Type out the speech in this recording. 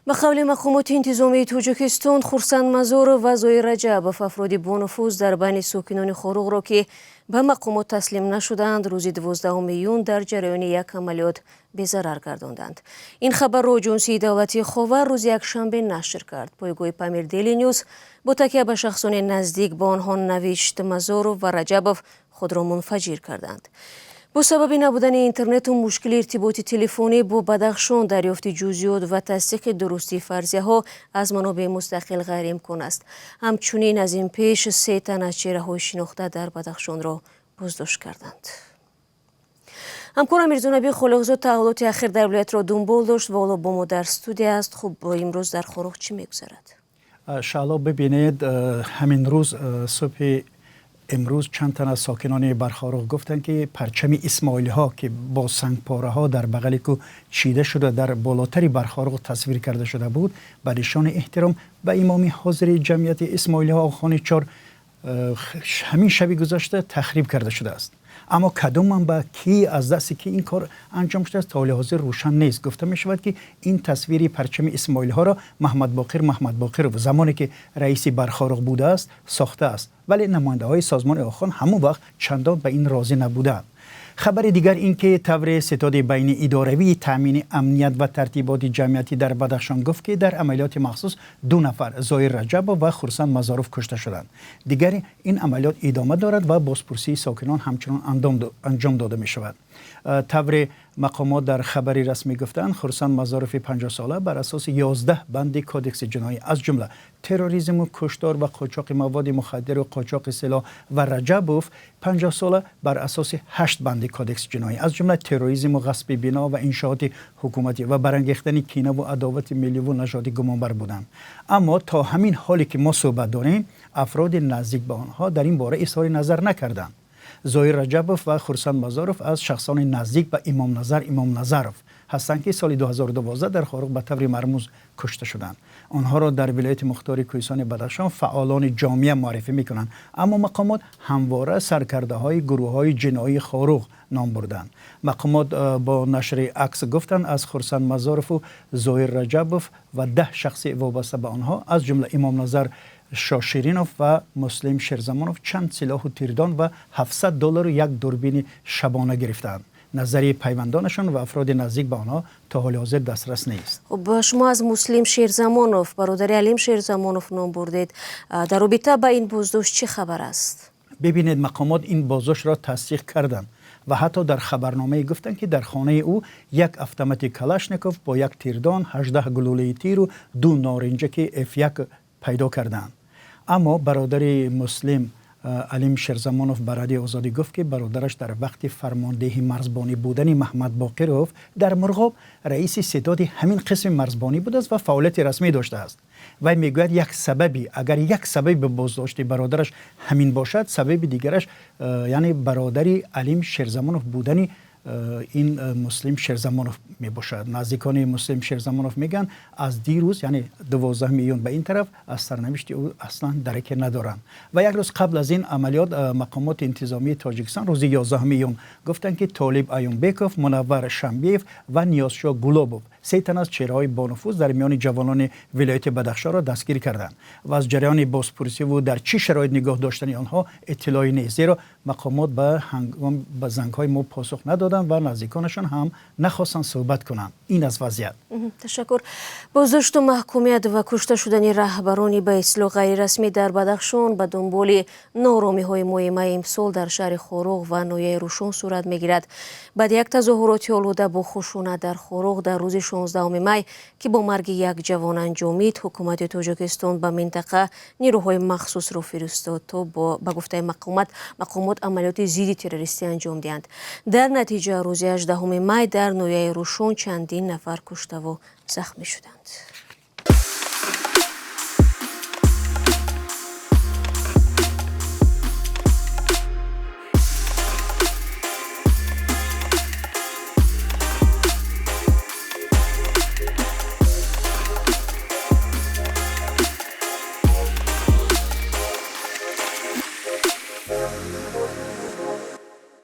به قول مقامات انتظامی تاجیکستان، خورسند مزارف و زویر رجبوف افراد با نفوذ در بین ساکنان خاروق را که به مقامات تسلیم نشدند روز 12 میون در جریان یک عملیات بی‌ضرر گرداندند. این خبر را آژانس دولتی خاور روز یکشنبه نشر کرد. پایگاه پامیر دیلی نیوز با تکیه به شخصان نزدیک به آنها نوشت مزارف و رجبوف خود را منفجر کردند. با سبب نبودن اینترنت و مشکل ارتباط تلفنی با بدخشان دریافت جزئیات و تصدیق درستی فرضیه ها از منابع مستقل غیر امکان است. همچنین از این پیش 3 تن از چهره های شناخته در بدخشان را بازداشت کردند. همکارم میرزا نبی خالقزاد تحولات اخیر در ولایت را دنبال داشت و حالا با ما در استودیو است. خب امروز در خاروق چی میگذرد؟ شالا ببینید، همین روز صبح امروز چند تن از ساکنان برخاروق گفتند که پرچم اسماعیلی ها که با سنگپاره ها در بغل کو چیده شده در بالاتری برخاروق تصویر کرده شده بود، به نشان احترام به امام حاضر جمعیت اسماعیلی ها آخان 4 همین شب گذشته تخریب کرده شده است. اما کدام منبع کی از دست کی این کار انجام شده است تا حاضر روشن نیست. گفته می شود که این تصویری پرچم اسماعیلی ها را محمد باقر و زمانی که رئیس برخاروق بوده است ساخته است، ولی نماینده های سازمان آخان همون وقت چندان به این راضی نبودند. خبر دیگر این که طور ستاد بین اداروی تامین امنیت و ترتیبات جمعیتی در بدخشان گفت که در عملیات مخصوص 2 نفر زویر رجبوف و خورسند مزارف کشته شدند. دیگر این عملیات ادامه دارد و بازپرسی ساکنان همچنان انجام داده می شود. طور مقامات در خبری رسمی گفتند خورسند مزارف 50 ساله بر اساس 11 بند کودکس جنایی از جمله تروریسم و کشتار و قاچاق مواد مخدر و قاچاق سلاح و رجبوف 50 ساله بر اساس 8 بند کودکس جنایی از جمله تروریسم و غصب بنا و انشاءات حکومتی و برانگیختن کینه و عداوت ملی و نژادی گمانبر بودند. اما تا همین حالی که ما صحبت داریم افراد نزدیک به آنها در این باره اظهار نظر نکردند. زویر رجبوف و خورسند مزارف از شخصان نزدیک به امام نظرف هستند که سال 2012 در خاروق به طور مرموز کشته شدند. آنها را در ولایت مختار کوهستان بدخشان فعالان جامعه معرفی میکنند، اما مقامات همواره سرکرده های گروه های جنایی خاروق نام بردند. مقامات با نشر عکس گفتند از خورسند مزارف و زویر رجبوف و 10 شخص وابسته به آنها از جمله امام نظر شاشرینوف و مسلم شیرزمانوف چند سلاح و تیردان و $700 و 1 دوربین شبانه گرفتند. نظری پیوندانشان و افراد نزدیک به آنها تا حال حاضر دسترس نیست. خب شما از مسلم شیرزمانوف برادر علیم شیرزمانوف نام بردید. در رابطه با این بازداشت چه خبر است؟ ببینید، مقامات این بازداشت را تصدیق کردند و حتی در خبرنامه گفتند که در خانه او 1 اتومات کلاشنیکوف با 1 تیردان، 18 گلوله تیر و 2 نارنجک F1 پیدا کردند. اما برادر مسلم علیم شیرزمانوف به رادیو آزادی گفت که برادرش در وقت فرمانده مرزبانی بودن محمد باقروف در مرغاب رئیس ستاد همین قسم مرزبانی بوده است و فعالیت رسمی داشته است. و میگوید اگر یک سبب بازداشت برادرش همین باشد، سبب دیگرش یعنی برادری علیم شیرزمانوف بودنی این مسلم شیرزمانوف می باشد. نزدیکان مسلم شیرزمانوف میگن از دیروز یعنی 12 میلیون به این طرف از سرنوشت او اصلا درک ندارند. و یک روز قبل از این عملیات مقامات انتظامی تاجیکستان روز 11 میلیون گفتند که طالب ایومبکوف، منور شنبیف و نیازشاه گلوبوف 3 تن از چهره‌های بانفوذ در میان جوانان ولایت بدخشان را دستگیر کردند و از جریان بازپرسی و در چه شرایط نگاه داشتن آنها اطلاعی نیست، زیرا مقامات به زنگ‌های ما پاسخ ندادند و نزدیکانشان هم نخواستند صحبت کنند. این از وضعیت. تشکر. بازداشت و محکومیت و کشته شدن رهبران به اصطلاح غیر رسمی در بدخشان به دنبال نارامی‌های مهم امسال در شهر خاروق و نویه روشن صورت می‌گیرد. بعد یک تظاهرات آلوده با خشونت در خاروق در روز 16 می که با مرگ 1 جوان انجامید، حکومت تاجیکستان به منطقه نیروهای مخصوص را فرستاد تا با گفته مقامات عملیات ضد تروریستی انجام دهند. در نتیجه روز 18 می در نویه روشن چندین نفر کشته و زخمی شدند.